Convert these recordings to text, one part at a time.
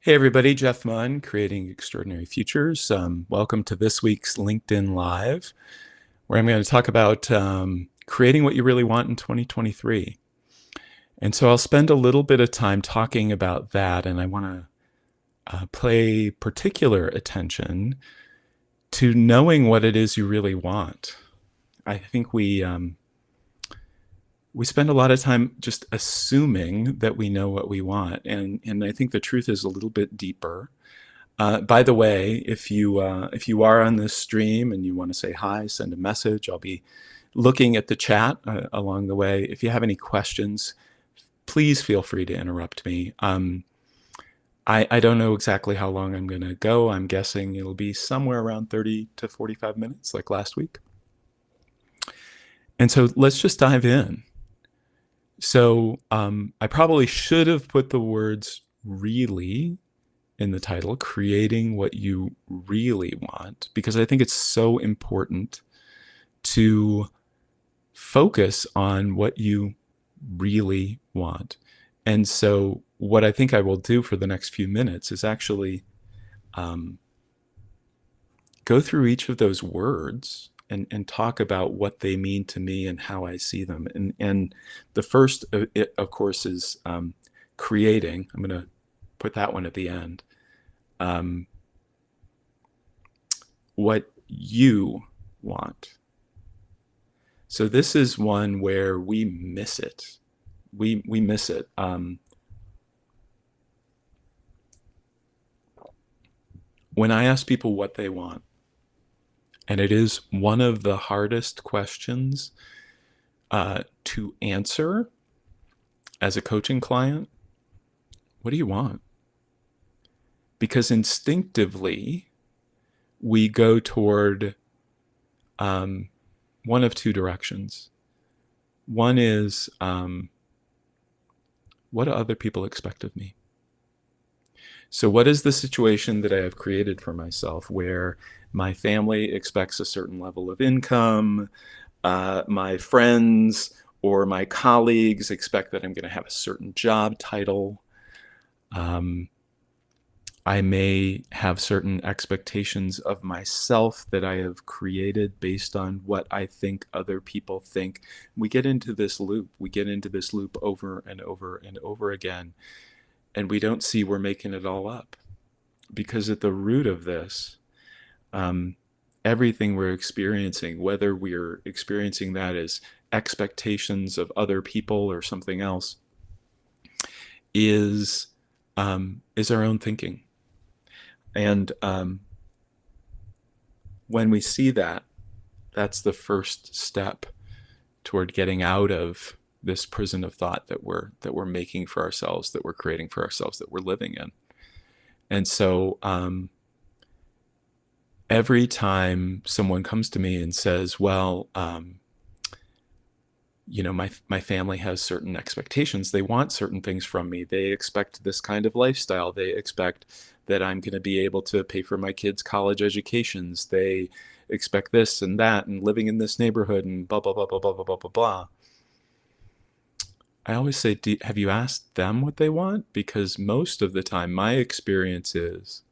Hey everybody, Jeff Munn, Creating Extraordinary Futures. Welcome to this week's LinkedIn Live, where I'm going to talk about creating what you really want in 2023. And so I'll spend a little bit of time talking about that, and I want to pay particular attention to knowing what it is you really want. I think we spend a lot of time just assuming that we know what we want, and I think the truth is a little bit deeper. By the way, if you are on this stream and you want to say hi, send a message. I'll be looking at the chat along the way. If you have any questions, please feel free to interrupt me. I don't know exactly how long I'm going to go. I'm guessing it'll be somewhere around 30 to 45 minutes, like last week. And so let's just dive in. So I probably should have put the words really in the title, creating what you really want, because I think it's so important to focus on what you really want. And so what I think I will do for the next few minutes is actually go through each of those words and talk about what they mean to me and how I see them. And the first, of course, is creating. I'm going to put that one at the end. What you want. So this is one where we miss it. We miss it. When I ask people what they want, and it is one of the hardest questions to answer as a coaching client, what do you want? Because instinctively, we go toward one of two directions. One is, what do other people expect of me? So what is the situation that I have created for myself where my family expects a certain level of income, my friends or my colleagues expect that I'm going to have a certain job title, I may have certain expectations of myself that I have created based on what I think other people think. We get into this loop. We get into this loop over and over and over again, and we don't see we're making it all up. Because at the root of this, everything we're experiencing, whether we're experiencing that as expectations of other people or something else, is our own thinking. And when we see that, that's the first step toward getting out of this prison of thought that we're making for ourselves, that we're creating for ourselves, that we're living in. And so every time someone comes to me and says, well, my family has certain expectations. They want certain things from me. They expect this kind of lifestyle. They expect that I'm going to be able to pay for my kids' college educations. They expect this and that and living in this neighborhood and blah, blah, blah, blah, blah, blah, blah, blah, blah. I always say, have you asked them what they want? Because most of the time, my experience is,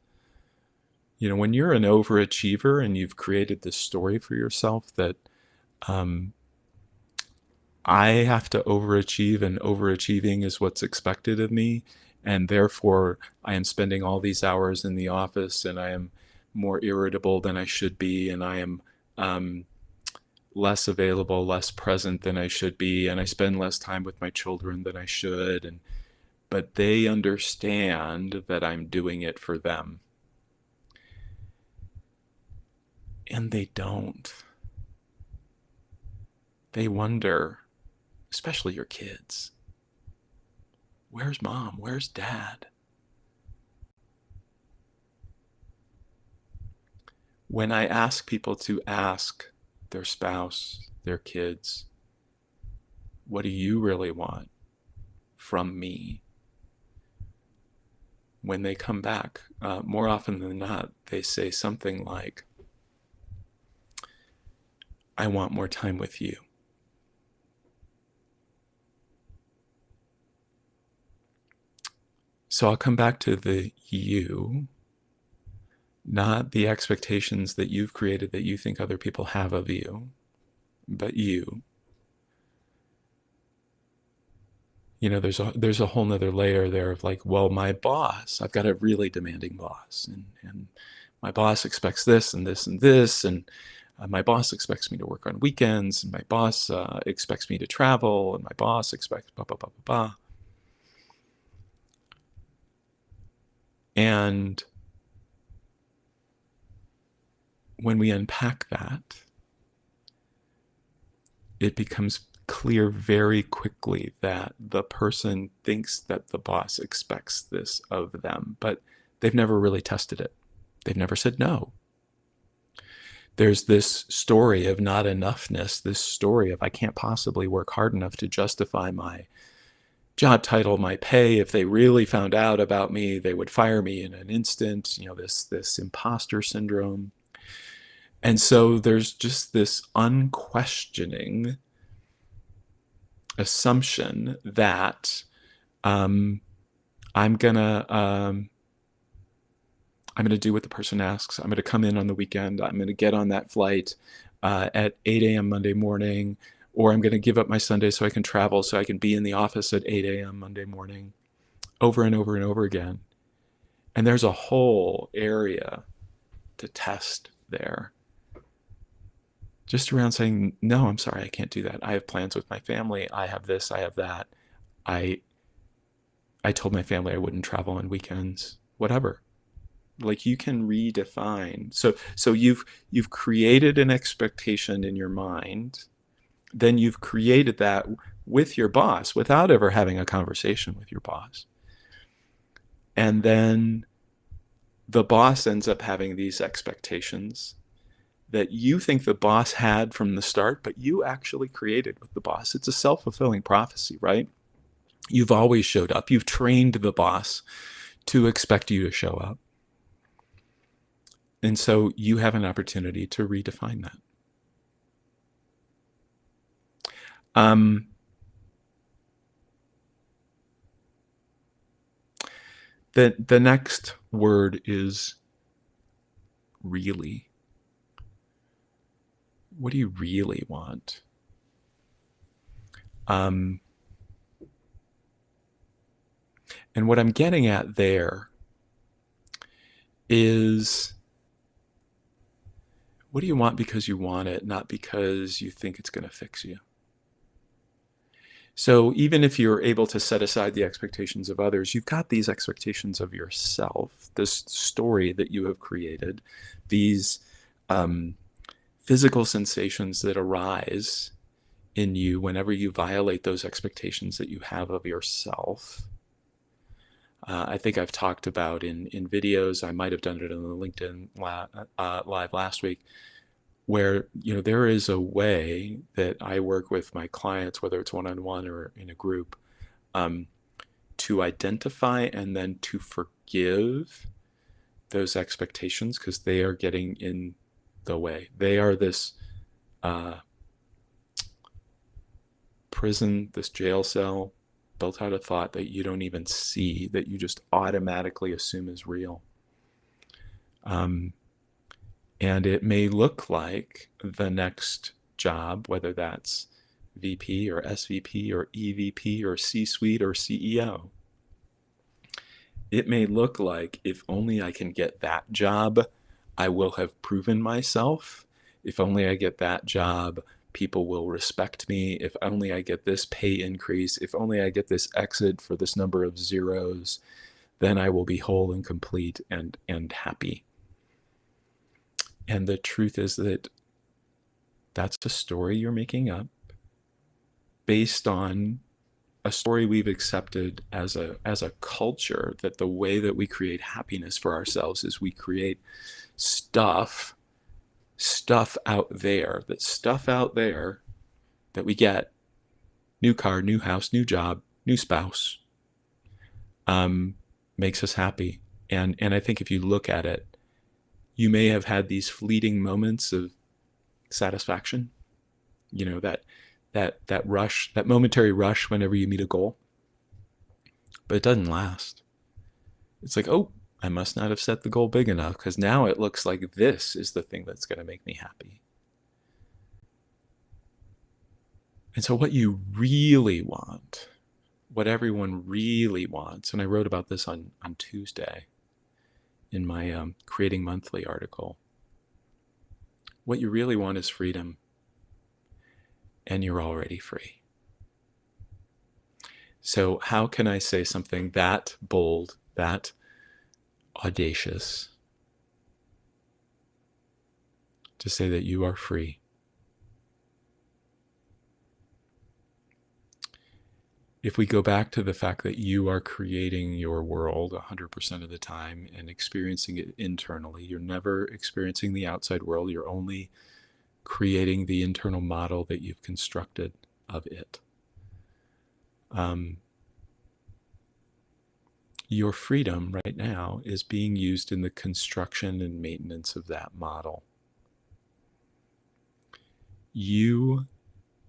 when you're an overachiever and you've created this story for yourself that I have to overachieve and overachieving is what's expected of me, and therefore I am spending all these hours in the office and I am more irritable than I should be, and I am less available, less present than I should be, and I spend less time with my children than I should, but they understand that I'm doing it for them. And they don't. They wonder, especially your kids, where's mom? Where's dad? When I ask people to ask their spouse, their kids, what do you really want from me? When they come back, more often than not, they say something like, I want more time with you. So I'll come back to the you, not the expectations that you've created that you think other people have of you, but you. You know, there's a whole nother layer there of like, well, my boss, I've got a really demanding boss, and my boss expects this and this and this, and my boss expects me to work on weekends, and my boss expects me to travel, and my boss expects blah blah blah blah blah. And when we unpack that, it becomes clear very quickly that the person thinks that the boss expects this of them, but they've never really tested it. They've never said no. There's this story of not enoughness, this story of I can't possibly work hard enough to justify my job title, my pay. If they really found out about me, they would fire me in an instant. You know, this imposter syndrome. And so there's just this unquestioning assumption that I'm gonna do what the person asks. I'm gonna come in on the weekend. I'm gonna get on that flight at 8 a.m. Monday morning, or I'm gonna give up my Sunday so I can travel, so I can be in the office at 8 a.m. Monday morning, over and over and over again. And there's a whole area to test there, just around saying, no, I'm sorry, I can't do that. I have plans with my family. I have this, I have that. I told my family I wouldn't travel on weekends, whatever. Like, you can redefine. So you've created an expectation in your mind, then you've created that with your boss without ever having a conversation with your boss. And then the boss ends up having these expectations that you think the boss had from the start, but you actually created with the boss. It's a self-fulfilling prophecy, right? You've always showed up. You've trained the boss to expect you to show up. And so you have an opportunity to redefine that. The next word is really. What do you really want? And what I'm getting at there is, what do you want because you want it, not because you think it's going to fix you? So even if you're able to set aside the expectations of others, you've got these expectations of yourself, this story that you have created, these physical sensations that arise in you whenever you violate those expectations that you have of yourself. I think I've talked about in videos, I might have done it in the LinkedIn live last week, where, you know, there is a way that I work with my clients, whether it's one-on-one or in a group, to identify and then to forgive those expectations, because they are getting in the way. They are this prison, this jail cell built out of thought that you don't even see, that you just automatically assume is real. And it may look like the next job, whether that's VP or SVP or EVP or C-suite or CEO. It may look like, if only I can get that job, I will have proven myself. If only I get that job, people will respect me. If only I get this pay increase, if only I get this exit for this number of zeros, then I will be whole and complete and happy. And the truth is that that's a story you're making up based on a story we've accepted as a culture, that the way that we create happiness for ourselves is we create stuff out there, that we get, new car, new house, new job, new spouse, makes us happy. And I think if you look at it, you may have had these fleeting moments of satisfaction, you know, that rush, that momentary rush whenever you meet a goal, but it doesn't last. It's like, oh, I must not have set the goal big enough because now it looks like this is the thing that's going to make me happy. And so what you really want, what everyone really wants, and I wrote about this on Tuesday in my Creating Monthly article, what you really want is freedom, and you're already free. So how can I say something that bold, that audacious, to say that you are free? If we go back to the fact that you are creating your world 100% of the time and experiencing it internally, you're never experiencing the outside world, you're only creating the internal model that you've constructed of it. Your freedom right now is being used in the construction and maintenance of that model. You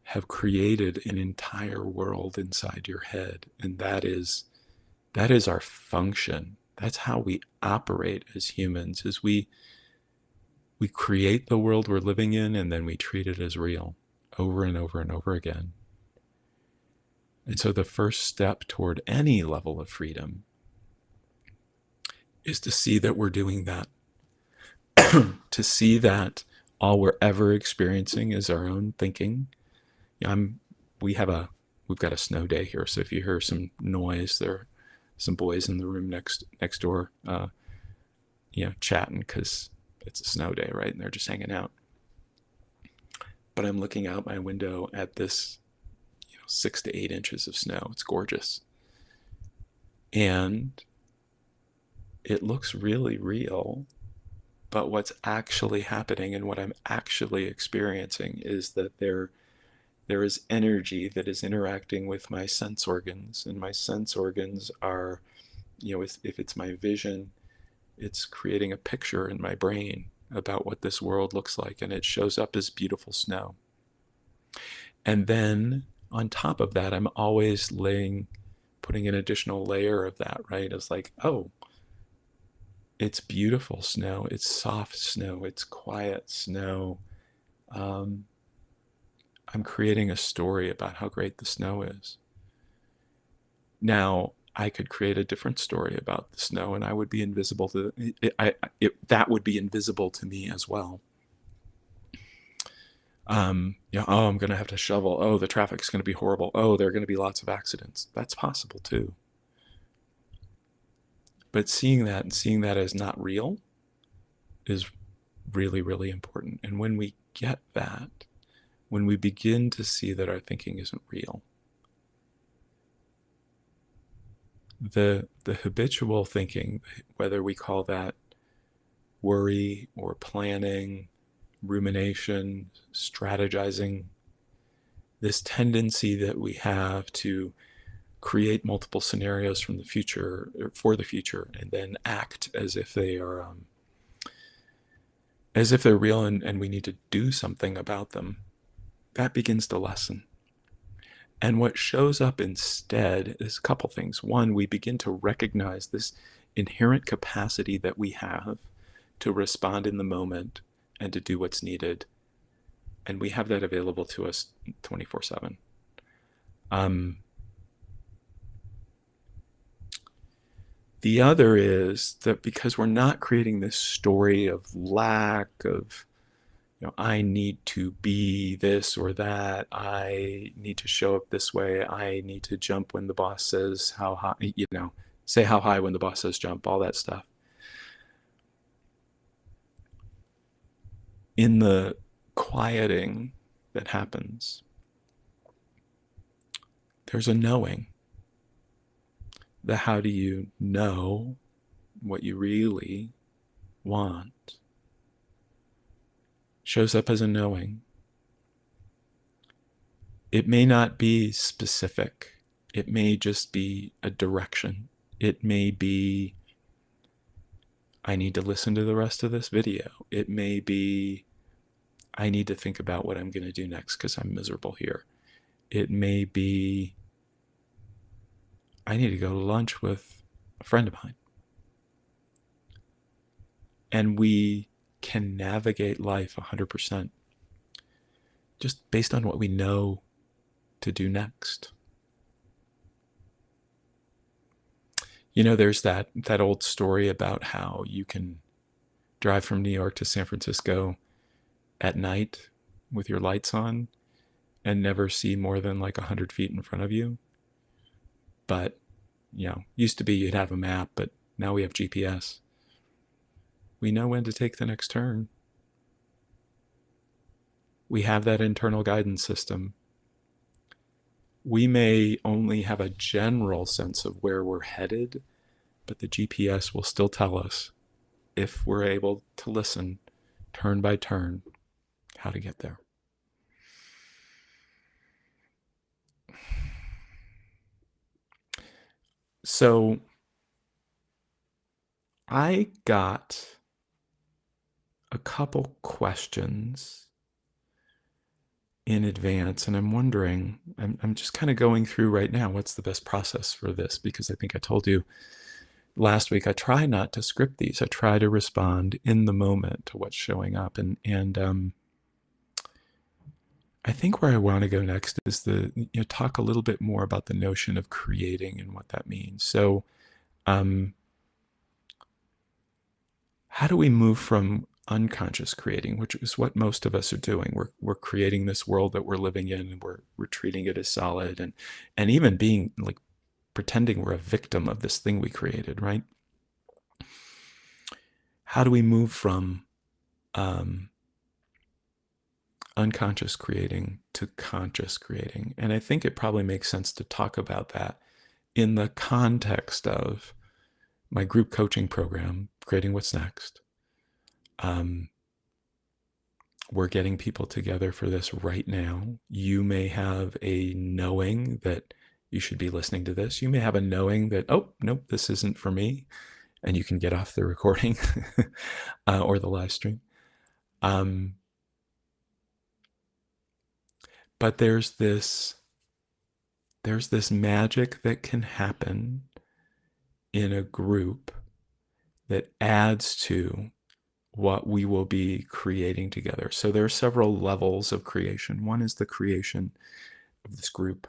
have created an entire world inside your head, and that is our function. That's how we operate as humans, is we create the world we're living in, and then we treat it as real over and over and over again. And so the first step toward any level of freedom is to see that we're doing that, to see that all we're ever experiencing is our own thinking. We've got a snow day here, so if you hear some noise, there are some boys in the room next door, chatting because it's a snow day, right? And they're just hanging out. But I'm looking out my window at this, 6 to 8 inches of snow. It's gorgeous, and it looks really real. But what's actually happening and what I'm actually experiencing is that there is energy that is interacting with my sense organs, and my sense organs are, if it's my vision, it's creating a picture in my brain about what this world looks like, and it shows up as beautiful snow. And then on top of that, I'm always putting an additional layer of that, right? It's like, oh, it's beautiful snow, it's soft snow, it's quiet snow. I'm creating a story about how great the snow is. Now, I could create a different story about the snow, and I would be invisible to that would be invisible to me as well. I'm going to have to shovel. Oh, the traffic's going to be horrible. Oh, there are going to be lots of accidents. That's possible too. But seeing that as not real is really, really important. And when we get that, when we begin to see that our thinking isn't real, the habitual thinking, whether we call that worry or planning, rumination, strategizing, this tendency that we have to create multiple scenarios from the future, or for the future, and then act as if they are as if they're real, and we need to do something about them, that begins to lessen. And what shows up instead is a couple things. One, we begin to recognize this inherent capacity that we have to respond in the moment and to do what's needed. And we have that available to us 24/7. The other is that because we're not creating this story of lack of, I need to be this or that, I need to show up this way, I need to jump when the boss says how high, say how high when the boss says jump, all that stuff. In the quieting that happens, there's a knowing. The how do you know what you really want shows up as a knowing. It may not be specific. It may just be a direction. It may be, I need to listen to the rest of this video. It may be, I need to think about what I'm going to do next because I'm miserable here. It may be, I need to go to lunch with a friend of mine. And we can navigate life 100% just based on what we know to do next. You know, there's that old story about how you can drive from New York to San Francisco at night with your lights on and never see more than like 100 feet in front of you. But, used to be you'd have a map, but now we have GPS. We know when to take the next turn. We have that internal guidance system. We may only have a general sense of where we're headed, but the GPS will still tell us, if we're able to listen turn by turn, how to get there. So I got a couple questions in advance, and I'm wondering, I'm just kind of going through right now what's the best process for this, because I think I told you last week I try not to script these. I try to respond in the moment to what's showing up, and I think where I want to go next is talk a little bit more about the notion of creating and what that means. So how do we move from unconscious creating, which is what most of us are doing? We're creating this world that we're living in, and we're treating it as solid, and even being like pretending we're a victim of this thing we created, right? How do we move from unconscious creating to conscious creating? And I think it probably makes sense to talk about that in the context of my group coaching program, Creating What's Next. We're getting people together for this right now. You may have a knowing that you should be listening to this. You may have a knowing that, oh, nope, this isn't for me. And you can get off the recording or the live stream. But there's this magic that can happen in a group that adds to what we will be creating together. So there are several levels of creation. One is the creation of this group,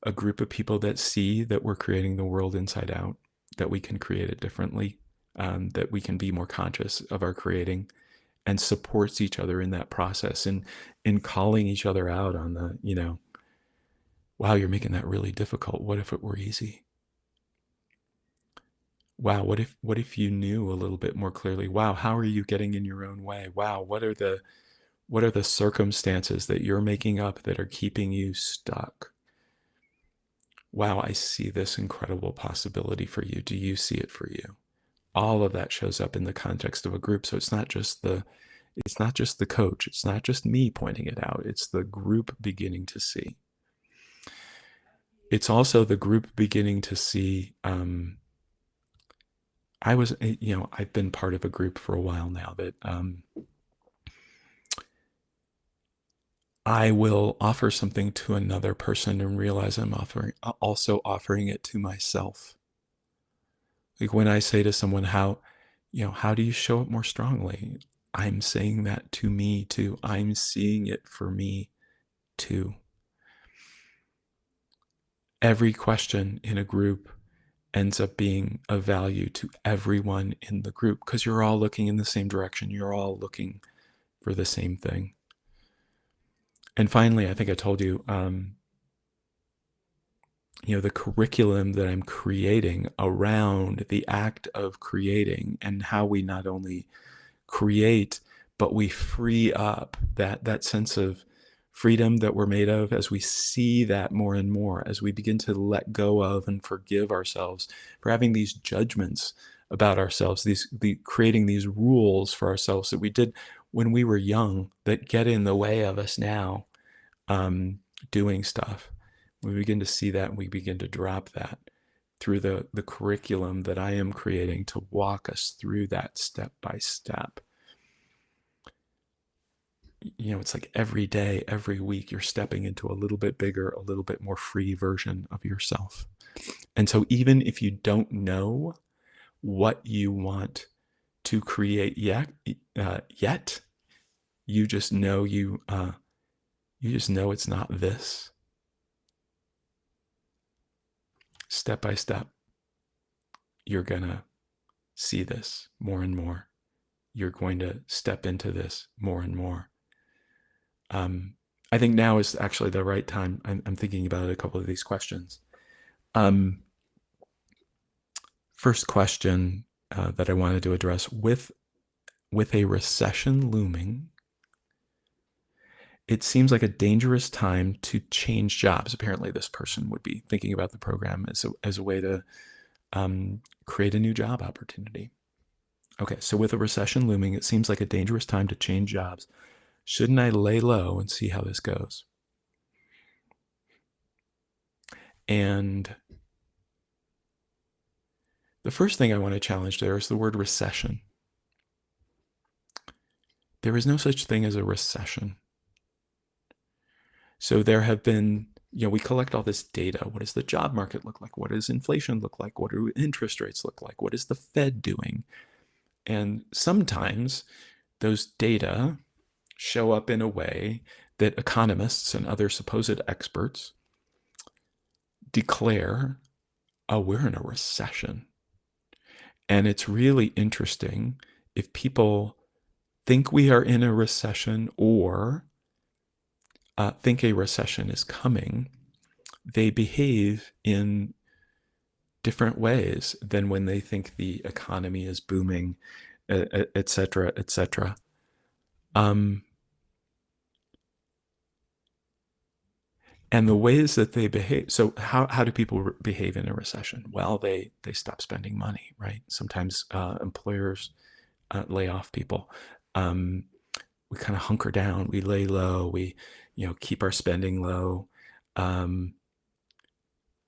a group of people that see that we're creating the world inside out, that we can create it differently, that we can be more conscious of our creating, and supports each other in that process, and in calling each other out on the, wow, you're making that really difficult. What if it were easy? Wow, what if you knew a little bit more clearly? Wow, how are you getting in your own way? Wow, what are the circumstances that you're making up that are keeping you stuck? Wow, I see this incredible possibility for you. Do you see it for you? All of that shows up in the context of a group. So it's not just the coach. It's not just me pointing it out. It's the group beginning to see. It's also the group beginning to see. I've been part of a group for a while now that I will offer something to another person and realize I'm also offering it to myself. Like when I say to someone, how do you show up more strongly? I'm saying that to me too. I'm seeing it for me too. Every question in a group ends up being of value to everyone in the group because you're all looking in the same direction. You're all looking for the same thing. And finally, I think I told you, the curriculum that I'm creating around the act of creating and how we not only create, but we free up that sense of freedom that we're made of as we see that more and more, as we begin to let go of and forgive ourselves for having these judgments about ourselves, creating these rules for ourselves that we did when we were young that get in the way of us now doing stuff. We begin to see that and we begin to drop that through the curriculum that I am creating to walk us through that step by step. It's like every day, every week, you're stepping into a little bit bigger, a little bit more free version of yourself. And so even if you don't know what you want to create yet. You just know it's not this. Step by step, you're gonna see this more and more. You're going to step into this more and more. I think now is actually the right time. I'm thinking about a couple of these questions. First question that I wanted to address: with a recession looming, it seems like a dangerous time to change jobs. Apparently, this person would be thinking about the program as a way to create a new job opportunity. Okay, so with a recession looming, it seems like a dangerous time to change jobs. Shouldn't I lay low and see how this goes? And the first thing I want to challenge there is the word recession. There is no such thing as a recession. So there have been, we collect all this data. What does the job market look like? What does inflation look like? What do interest rates look like? What is the Fed doing? And sometimes those data show up in a way that economists and other supposed experts declare, oh, we're in a recession. And it's really interesting if people think we are in a recession or think a recession is coming, they behave in different ways than when they think the economy is booming, et cetera, et cetera. And the ways that they behave. So how do people behave in a recession? Well, they stop spending money, right? Sometimes employers lay off people. We kind of hunker down. We lay low. We keep our spending low. And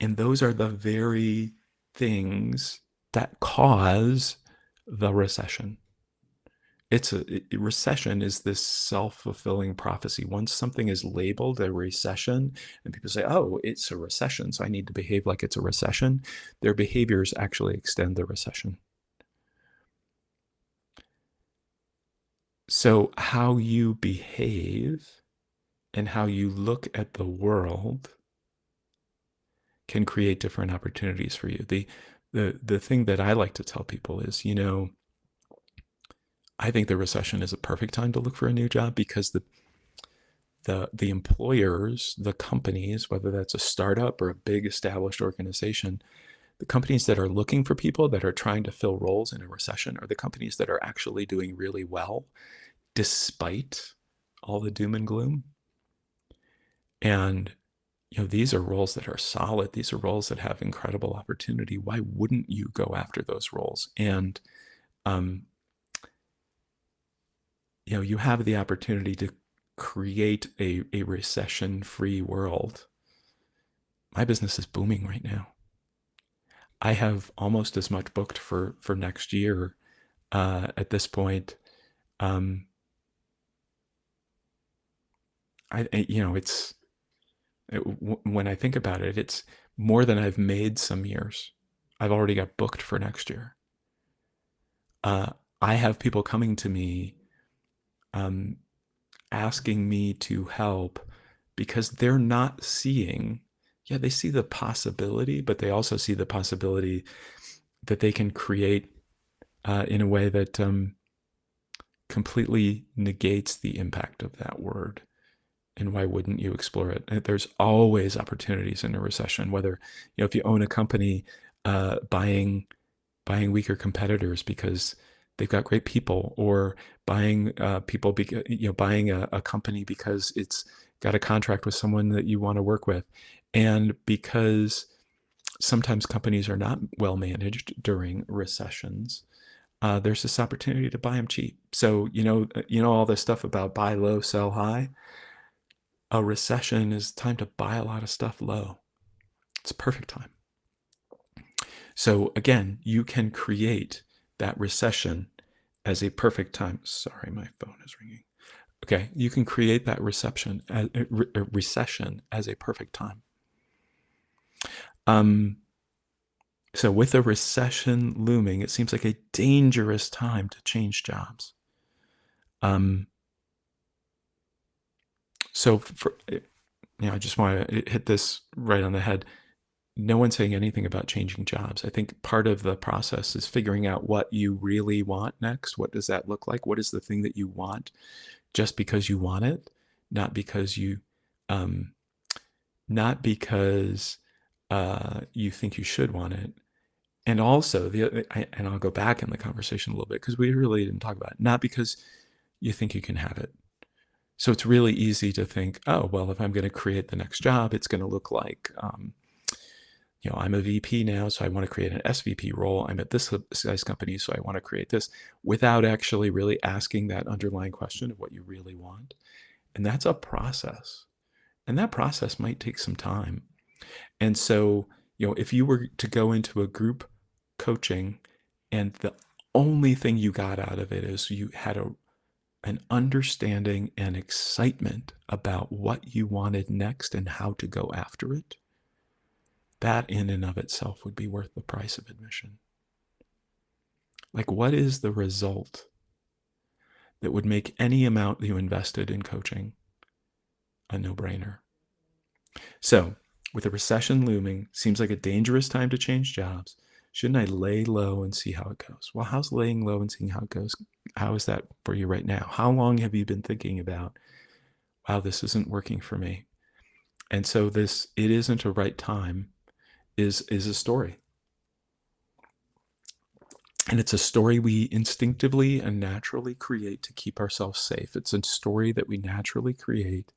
those are the very things that cause the recession. Recession is this self-fulfilling prophecy. Once something is labeled a recession and people say, oh, it's a recession, so I need to behave like it's a recession, their behaviors actually extend the recession. So how you behave and how you look at the world can create different opportunities for you. The thing that I like to tell people is, I think the recession is a perfect time to look for a new job because the employers, the companies, whether that's a startup or a big established organization, the companies that are looking for people that are trying to fill roles in a recession are the companies that are actually doing really well despite all the doom and gloom. And these are roles that are solid. These are roles that have incredible opportunity. Why wouldn't you go after those roles? And you have the opportunity to create a recession-free world. My business is booming right now. I have almost as much booked for next year at this point. When I think about it, it's more than I've made some years. I've already got booked for next year. I have people coming to me asking me to help because they're not seeing, they see the possibility, but they also see the possibility that they can create in a way that completely negates the impact of that word. And why wouldn't you explore it? There's always opportunities in a recession, whether, if you own a company, buying weaker competitors because they've got great people, or buying people, buying a company because it's got a contract with someone that you want to work with. And because sometimes companies are not well managed during recessions, there's this opportunity to buy them cheap. So, all this stuff about buy low, sell high. A recession is time to buy a lot of stuff low. It's a perfect time. So again, you can create that recession as a perfect time. Sorry, my phone is ringing. Okay, you can create that recession as a perfect time. So with a recession looming, it seems like a dangerous time to change jobs. Um, so I just want to hit this right on the head. No one's saying anything about changing jobs. I think part of the process is figuring out what you really want next. What does that look like? What is the thing that you want just because you want it, not because um, you think you should want it. And also and I'll go back in the conversation a little bit because we really didn't talk about it. Not because you think you can have it. So it's really easy to think, oh, well, if I'm going to create the next job, it's going to look like, I'm a VP now, so I want to create an SVP role. I'm at this size company, so I want to create this, without actually really asking that underlying question of what you really want. And that's a process. And that process might take some time. And so, if you were to go into a group coaching and the only thing you got out of it is you had an understanding and excitement about what you wanted next and how to go after it, that in and of itself would be worth the price of admission. Like, what is the result that would make any amount you invested in coaching a no-brainer? So, with a recession looming, seems like a dangerous time to change jobs. Shouldn't I lay low and see how it goes? Well, how's laying low and seeing how it goes? How is that for you right now? How long have you been thinking about, wow, this isn't working for me? And so this, it isn't a right time, is a story. And it's a story we instinctively and naturally create to keep ourselves safe. It's a story that we naturally create.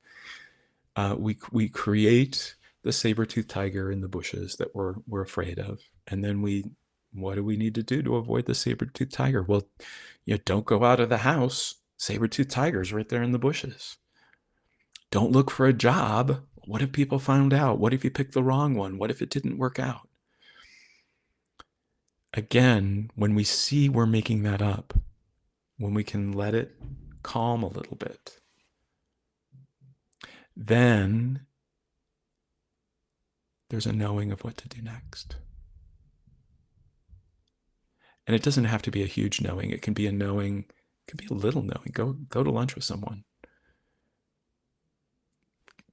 We create the saber-toothed tiger in the bushes that we're afraid of. And then what do we need to do to avoid the saber-toothed tiger? Well, don't go out of the house. Saber-toothed tiger's right there in the bushes. Don't look for a job. What if people found out? What if you picked the wrong one? What if it didn't work out? Again, when we see we're making that up, when we can let it calm a little bit, then there's a knowing of what to do next. And it doesn't have to be a huge knowing. It can be a knowing, it can be a little knowing. Go to lunch with someone.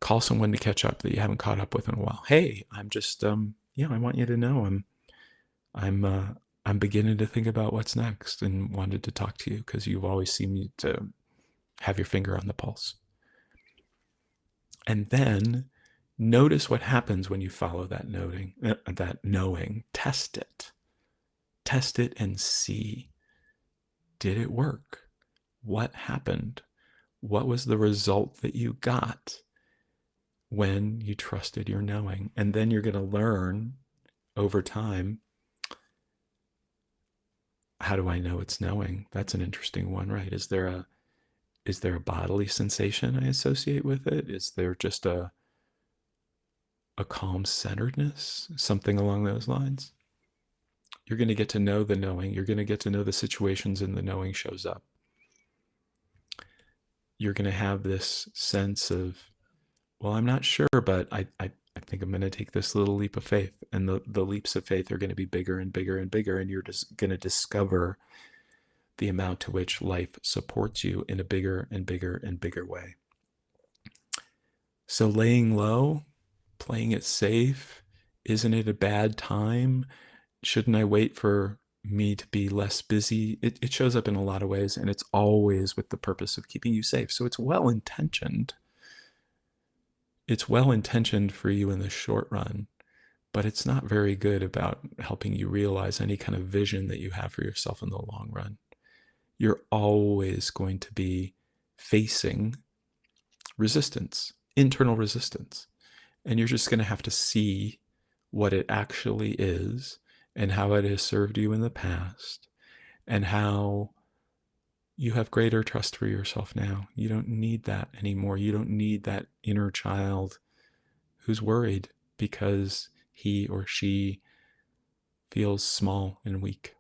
Call someone to catch up that you haven't caught up with in a while. Hey, I'm just I want you to know I'm beginning to think about what's next and wanted to talk to you because you've always seemed to have your finger on the pulse. And then notice what happens when you follow that knowing. Test it and see, did it work? What happened? What was the result that you got when you trusted your knowing? And then you're going to learn over time, how do I know it's knowing? That's an interesting one, right? Is there a bodily sensation I associate with it? Is there just a calm centeredness, something along those lines? You're going to get to know the knowing. You're going to get to know the situations and the knowing shows up. You're going to have this sense of, well, I'm not sure, but I think I'm going to take this little leap of faith. And the leaps of faith are going to be bigger and bigger and bigger. And you're just going to discover the amount to which life supports you in a bigger and bigger and bigger way. So laying low, playing it safe, isn't it a bad time? Shouldn't I wait for me to be less busy? It shows up in a lot of ways, and it's always with the purpose of keeping you safe. So it's well-intentioned. It's well-intentioned for you in the short run, but it's not very good about helping you realize any kind of vision that you have for yourself in the long run. You're always going to be facing resistance, internal resistance. And you're just going to have to see what it actually is and how it has served you in the past and how you have greater trust for yourself now. You don't need that anymore. You don't need that inner child who's worried because he or she feels small and weak.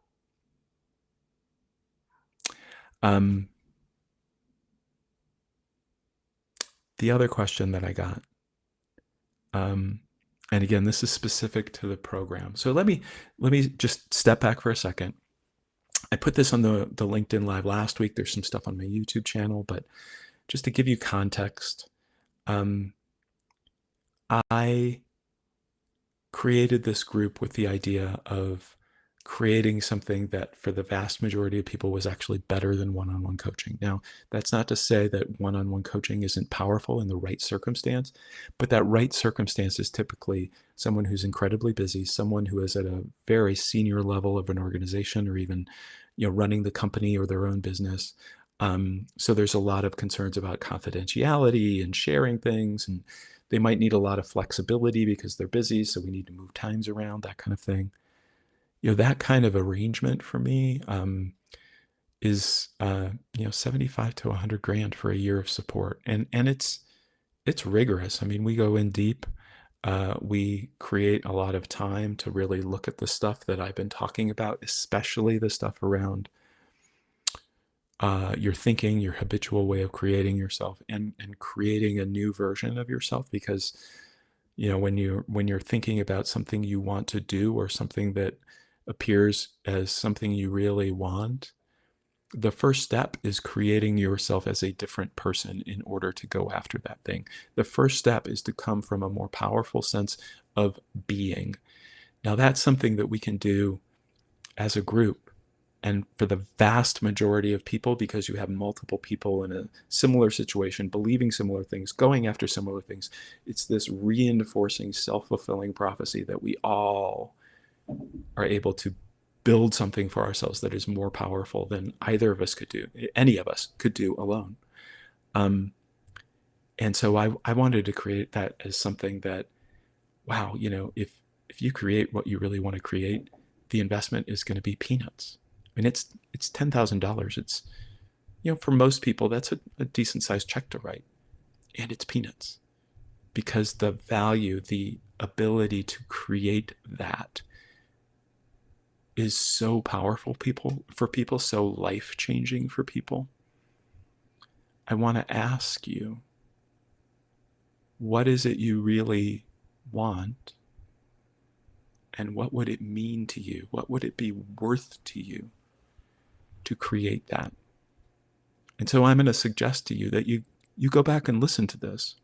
The other question that I got, And again, this is specific to the program. So let me just step back for a second. I put this on the LinkedIn Live last week. There's some stuff on my YouTube channel, but just to give you context, um, I created this group with the idea of creating something that for the vast majority of people was actually better than one-on-one coaching. Now, that's not to say that one-on-one coaching isn't powerful in the right circumstance, but that right circumstance is typically someone who's incredibly busy, someone who is at a very senior level of an organization, or even, running the company or their own business. So there's a lot of concerns about confidentiality and sharing things, and they might need a lot of flexibility because they're busy, so we need to move times around, that kind of thing. That kind of arrangement for me is 75 to 100 grand for a year of support, and it's rigorous. I mean, we go in deep. We create a lot of time to really look at the stuff that I've been talking about, especially the stuff around your thinking, your habitual way of creating yourself, and creating a new version of yourself. Because when you're thinking about something you want to do, or something that appears as something you really want, the first step is creating yourself as a different person in order to go after that thing. The first step is to come from a more powerful sense of being. Now, that's something that we can do as a group. And for the vast majority of people, because you have multiple people in a similar situation, believing similar things, going after similar things, it's this reinforcing, self-fulfilling prophecy that we all are able to build something for ourselves that is more powerful than either of us could do, any of us could do alone. Um, and so I wanted to create that as something that, wow, if you create what you really want to create, the investment is going to be peanuts. I mean, it's $10,000. It's, for most people, that's a decent sized check to write, and it's peanuts, because the value, the ability to create that is so powerful for people, so life-changing for people. I want to ask you, what is it you really want? And what would it mean to you? What would it be worth to you to create that? And so I'm going to suggest to you that you go back and listen to this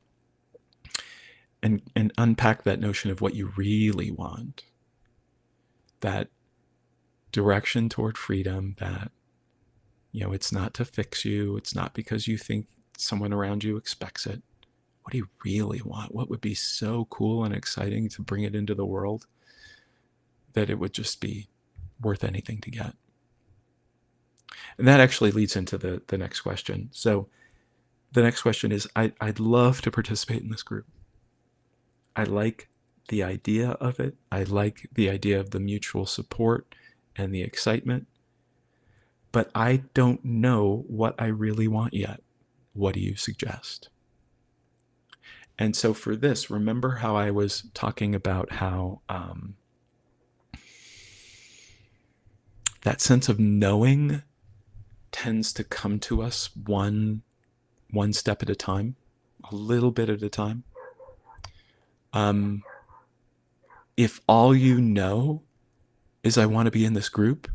and unpack that notion of what you really want, that direction toward freedom, that it's not to fix you, it's not because you think someone around you expects it. What do you really want? What would be so cool and exciting to bring it into the world that it would just be worth anything to get? And that actually leads into the next question. So the next question is, I'd love to participate in this group. I like the idea of it. I like the idea of the mutual support and the excitement, but I don't know what I really want yet. What do you suggest? And so for this, remember how I was talking about how that sense of knowing tends to come to us one step at a time, a little bit at a time. If all you know is I want to be in this group,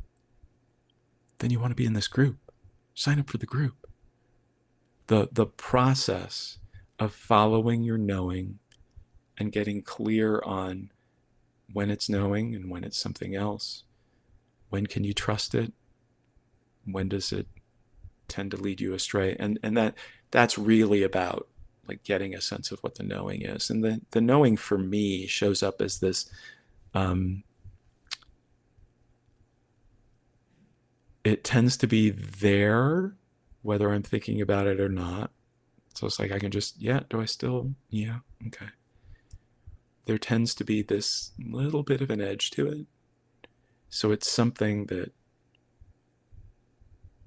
then you want to be in this group. Sign up for the group. The process of following your knowing and getting clear on when it's knowing and when it's something else. When can you trust it? When does it tend to lead you astray? And that's really about like getting a sense of what the knowing is. And the knowing for me shows up as this it tends to be there whether I'm thinking about it or not. So it's like I can just, do I still, okay. There tends to be this little bit of an edge to it. So it's something that,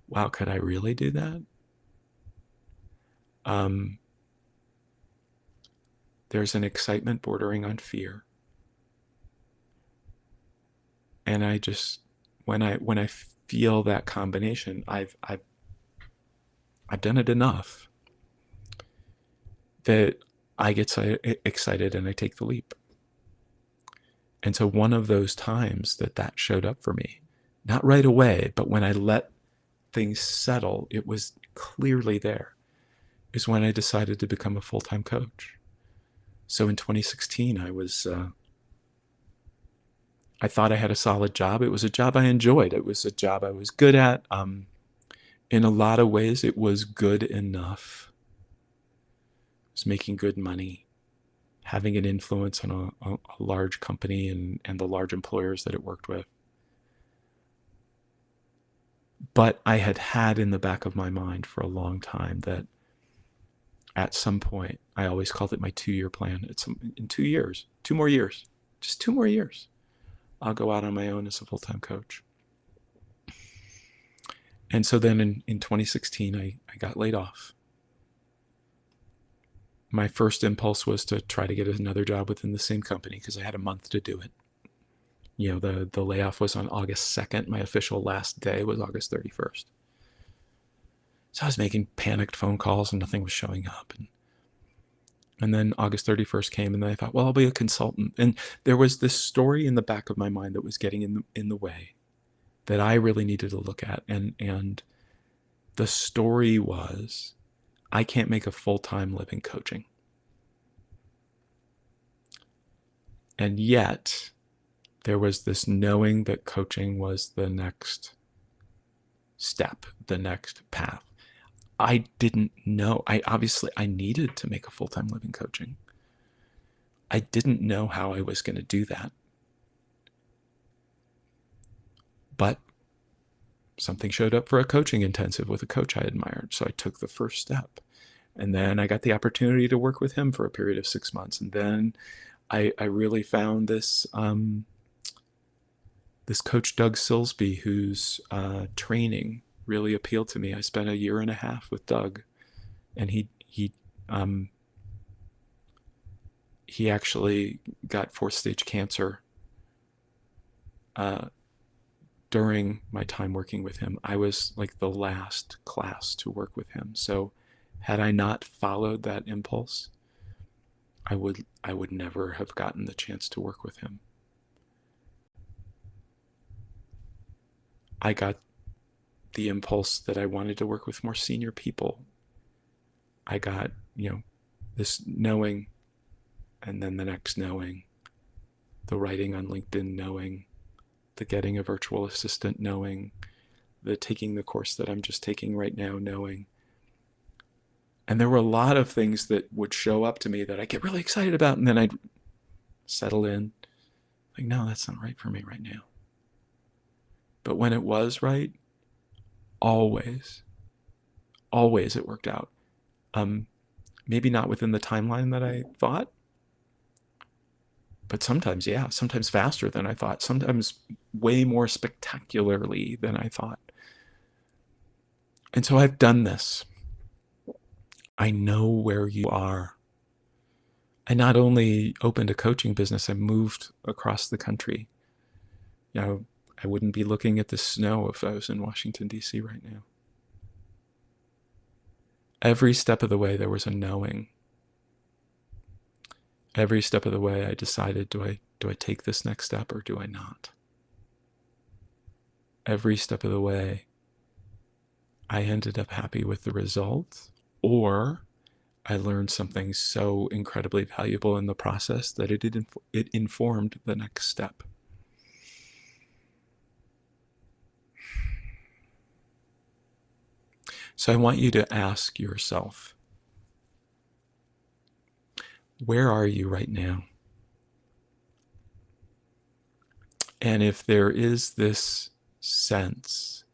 wow, could I really do that? There's an excitement bordering on fear. And I just, when I feel that combination, I've done it enough that I get so excited and I take the leap. And so one of those times that showed up for me, not right away, but when I let things settle, it was clearly there, is when I decided to become a full-time coach. So in 2016, I thought I had a solid job. It was a job I enjoyed. It was a job I was good at. In a lot of ways, it was good enough. I was making good money, having an influence on a large company and the large employers that it worked with. But I had in the back of my mind for a long time that at some point, I always called it my 2-year plan. In 2 years, 2 more years, just 2 more years, I'll go out on my own as a full-time coach. And so then in 2016, I got laid off. My first impulse was to try to get another job within the same company because I had a month to do it. The layoff was on August 2nd. My official last day was August 31st. So I was making panicked phone calls and nothing was showing up. And then August 31st came, and then I thought, well, I'll be a consultant. And there was this story in the back of my mind that was getting in the way that I really needed to look at. And the story was, I can't make a full-time living coaching. And yet, there was this knowing that coaching was the next step, the next path. I didn't know. I needed to make a full-time living coaching. I didn't know how I was going to do that. But something showed up for a coaching intensive with a coach I admired. So I took the first step. And then I got the opportunity to work with him for a period of 6 months. And then I really found this coach, Doug Silsby, whose training really appealed to me. I spent 1.5 years with Doug, and he actually got 4th-stage cancer during my time working with him. I was like the last class to work with him. So had I not followed that impulse, I would never have gotten the chance to work with him. I got the impulse that I wanted to work with more senior people. I got, this knowing, and then the next knowing, the writing on LinkedIn knowing, the getting a virtual assistant knowing, the taking the course that I'm just taking right now knowing. And there were a lot of things that would show up to me that I get really excited about, and then I'd settle in. Like, no, that's not right for me right now. But when it was right, always it worked out. Maybe not within the timeline that I thought, but sometimes faster than I thought, sometimes way more spectacularly than I thought. And so I've done this. I know where you are. I not only opened a coaching business, I moved across the country. I wouldn't be looking at the snow if I was in Washington, D.C. right now. Every step of the way, there was a knowing. Every step of the way, I decided, do I take this next step or do I not? Every step of the way, I ended up happy with the result, or I learned something so incredibly valuable in the process that it informed the next step. So I want you to ask yourself, where are you right now? And if there is this sense,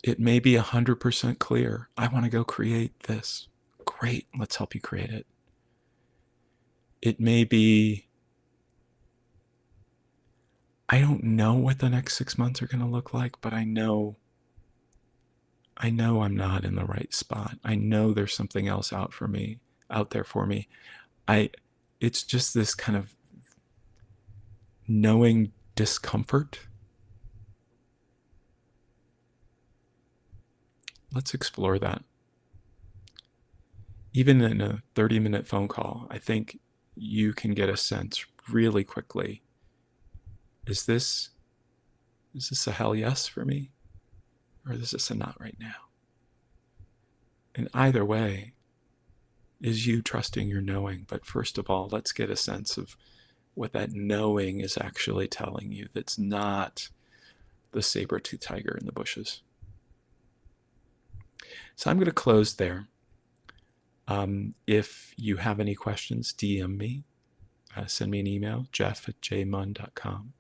it may be 100% clear. I want to go create this. Great, let's help you create it. It may be, I don't know what the next 6 months are going to look like, but I know I'm not in the right spot. I know there's something else out there for me. It's just this kind of knowing discomfort. Let's explore that. Even in a 30-minute phone call, I think you can get a sense really quickly. Is this a hell yes for me? Or is this a not right now? And either way is you trusting your knowing. But first of all, let's get a sense of what that knowing is actually telling you that's not the saber-toothed tiger in the bushes. So I'm going to close there. If you have any questions, DM me. Send me an email, jeff@jmunn.com.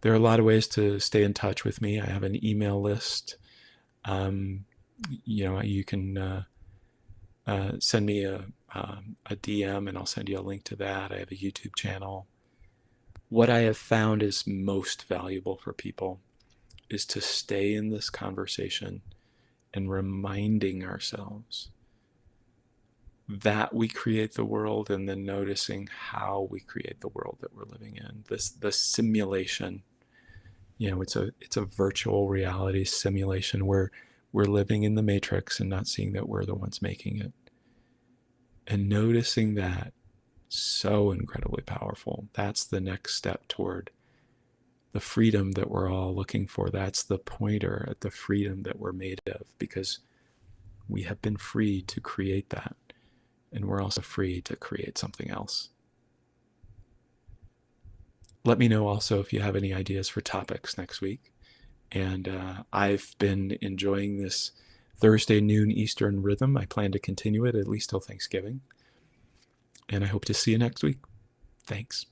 There are a lot of ways to stay in touch with me. I have an email list. You can send me a DM and I'll send you a link to that. I have a YouTube channel. What I have found is most valuable for people is to stay in this conversation and reminding ourselves that we create the world, and then noticing how we create the world that we're living in. The simulation, it's a virtual reality simulation where we're living in the matrix and not seeing that we're the ones making it. And noticing that, so incredibly powerful. That's the next step toward the freedom that we're all looking for. That's the pointer at the freedom that we're made of, because we have been free to create that. And we're also free to create something else. Let me know also if you have any ideas for topics next week. And I've been enjoying this Thursday noon Eastern rhythm. I plan to continue it at least till Thanksgiving. And I hope to see you next week. Thanks.